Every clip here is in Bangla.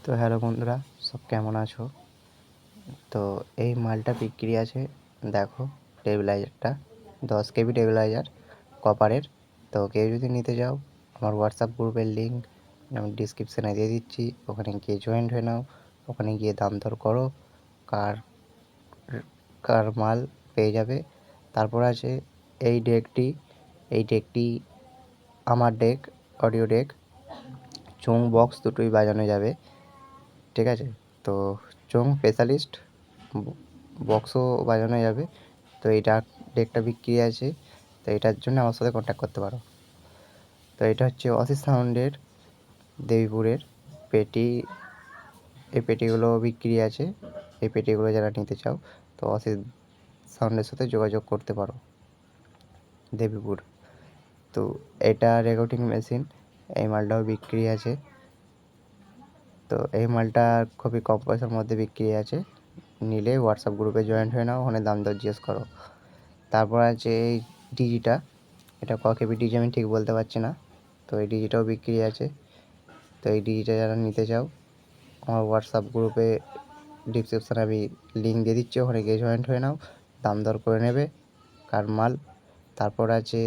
তো হ্যালো বন্ধুরা, সব কেমন আছো? তো এই মালটা বিক্রি আছে, দেখো টেবিলাইজারটা 10 KB টেবিলাইজার কপারের। তো কেউ যদি নিতে চাও, আমার হোয়াটসঅ্যাপ গ্রুপের লিঙ্ক আমি ডিসক্রিপশানে দিয়ে দিচ্ছি, ওখানে গিয়ে জয়েন্ট হয়ে নাও। ওখানে গিয়ে দাম দর করো, কার কার মাল পেয়ে যাবে। তারপর আছে এই ডেকটি আমার ডেক, অডিও ডেক, চোং বক্স দুটোই বাজানো যাবে, ঠিক আছে? তো চোং স্পেশালিস্ট, বক্সও বাজানো যাবে। তো এইটা ডেকটা বিক্রি আছে, তো এটার জন্য আমার সাথে কন্ট্যাক্ট করতে পারো। তো এটা হচ্ছে অসিত সাউন্ডের দেবীপুরের পেটি। এই পেটিগুলো বিক্রি আছে। এই পেটিগুলো যারা নিতে চাও, তো অসিত সাউন্ডের সাথে যোগাযোগ করতে পারো, দেবীপুর। তো এটা রেকর্ডিং মেশিন, এই মালটাও বিক্রি আছে। তো এই মালটা খুবই কম পয়সার মধ্যে বিক্রি আছে, নিলে হোয়াটসঅ্যাপ গ্রুপে জয়েন্ট হয়ে নাও, ওখানে দাম দর জিজ্ঞেস করো। তারপর আছে এই ডিজিটা, এটা ক কেবি ডিজি আমি ঠিক বলতে পারছি না। তো এই ডিজিটাও বিক্রি আছে। তো এই ডিজিটা যারা নিতে চাও, আমার হোয়াটসঅ্যাপ গ্রুপে ডিসক্রিপশানে আমি লিঙ্ক দিয়ে দিচ্ছি, ওখানে গিয়ে জয়েন্ট হয়ে নাও, দাম দর করে নেবে কার মাল। তারপর আছে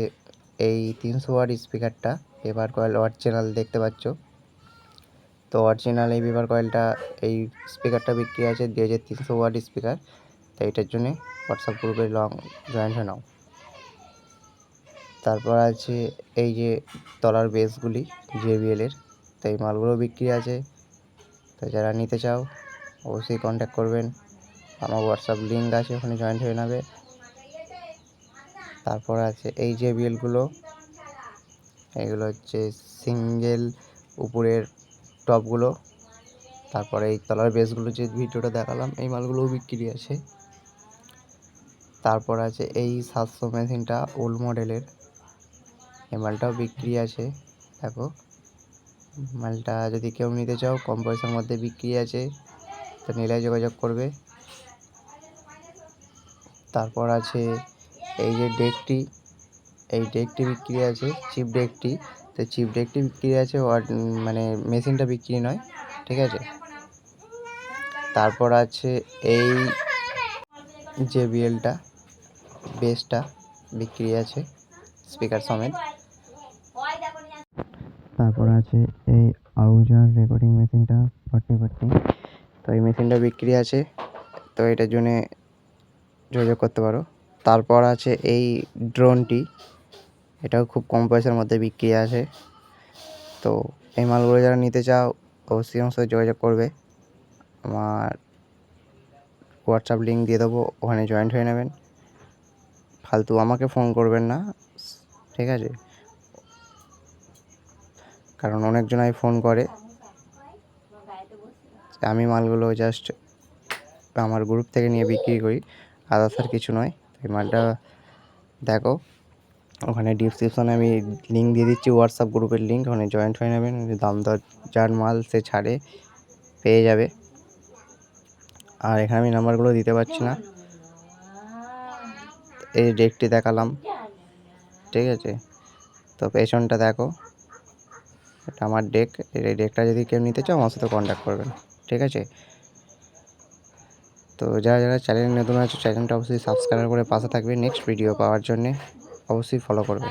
এই 300 ওয়াট স্পিকারটা, পেপার কয়েল অরিজিনাল দেখতে পাচ্ছ। তো অরিজিনাল এই পেপার কয়েলটা, এই স্পিকারটা বিক্রি আছে 2300 ওয়াট স্পিকার। তো এইটার জন্যে হোয়াটসঅ্যাপ গ্রুপে জয়েন্ট হয়ে নাও। তারপর আছে এই যে তলার বেসগুলি JBL-এর, তো এই মালগুলো বিক্রি আছে। তো যারা নিতে চাও অবশ্যই কন্ট্যাক্ট করবেন, আমার হোয়াটসঅ্যাপ লিঙ্ক আছে, ওখানে জয়েন্ট হয়ে নেবে। তারপর আছে এই JBL-গুলো, এগুলো হচ্ছে সিঙ্গেল উপরের টপগুলো। তারপরে এই তলার বেসগুলো যে ভিডিওটা দেখালাম, এই মালগুলোও বিক্রি আছে। তারপর আছে এই 700 মেশিনটা ওল্ড মডেলের, এই মালটাও বিক্রি আছে। দেখো মালটা যদি কেউ নিতে চাও, কম পয়সার মধ্যে বিক্রি আছে, তো নিলে যোগাযোগ করবে। তারপর আছে এই যে ডেকটি, এই ডেকটি বিক্রি আছে, চিপ ডেকটি। তো চিপ ডেকটি বিক্রি আছে, মানে মেশিনটা বিক্রি নয়, ঠিক আছে? তারপর আছে এই JBL-টা, বেসটা বিক্রি আছে স্পিকার সমেত। তারপর আছে এই আউজার রেকর্ডিং মেশিনটা 4040, তো এই মেশিনটা বিক্রি আছে, তো এটার জন্যে যোগাযোগ করতে পারো। তারপর আছে এই ড্রোনটি, এটাও খুব কম পয়সার মধ্যে বিক্রি আছে। তো এই মালগুলো যারা নিতে চাও অবশ্যই আমার সাথে যোগাযোগ করবে, আমার হোয়াটসঅ্যাপ লিঙ্ক দিয়ে দেবো, ওখানে জয়েন্ট হয়ে নেবেন। ফালতু আমাকে ফোন করবেন না, ঠিক আছে? কারণ অনেকজনাই ফোন করে, আমি মালগুলো জাস্ট আমার গ্রুপ থেকে নিয়ে বিক্রি করি, আদার্স আর কিছু নয়। এই মালটা দেখো, ওখানে ডিসক্রিপশনে আমি লিঙ্ক দিয়ে দিচ্ছি, হোয়াটসঅ্যাপ গ্রুপের লিঙ্ক, ওখানে জয়েন্ট হয়ে নেবেন। দাম দর যার মাল সে ছাড়ে পেয়ে যাবে। আর এখানে আমি নাম্বারগুলো দিতে পারছি না। এই ডেকটি দেখালাম, ঠিক আছে? তো পেছনটা দেখো, এটা আমার ডেক। এই ডেকটা যদি কেউ নিতে চাও আমার সাথে কন্ট্যাক্ট করবেন, ঠিক আছে? তো যারা যারা চ্যানেল নতুন আছে, চ্যানেলটা অবশ্যই সাবস্ক্রাইব করে পাশে থাকবে, নেক্সট ভিডিও পাওয়ার জন্যে অবশ্যই ফলো করবে।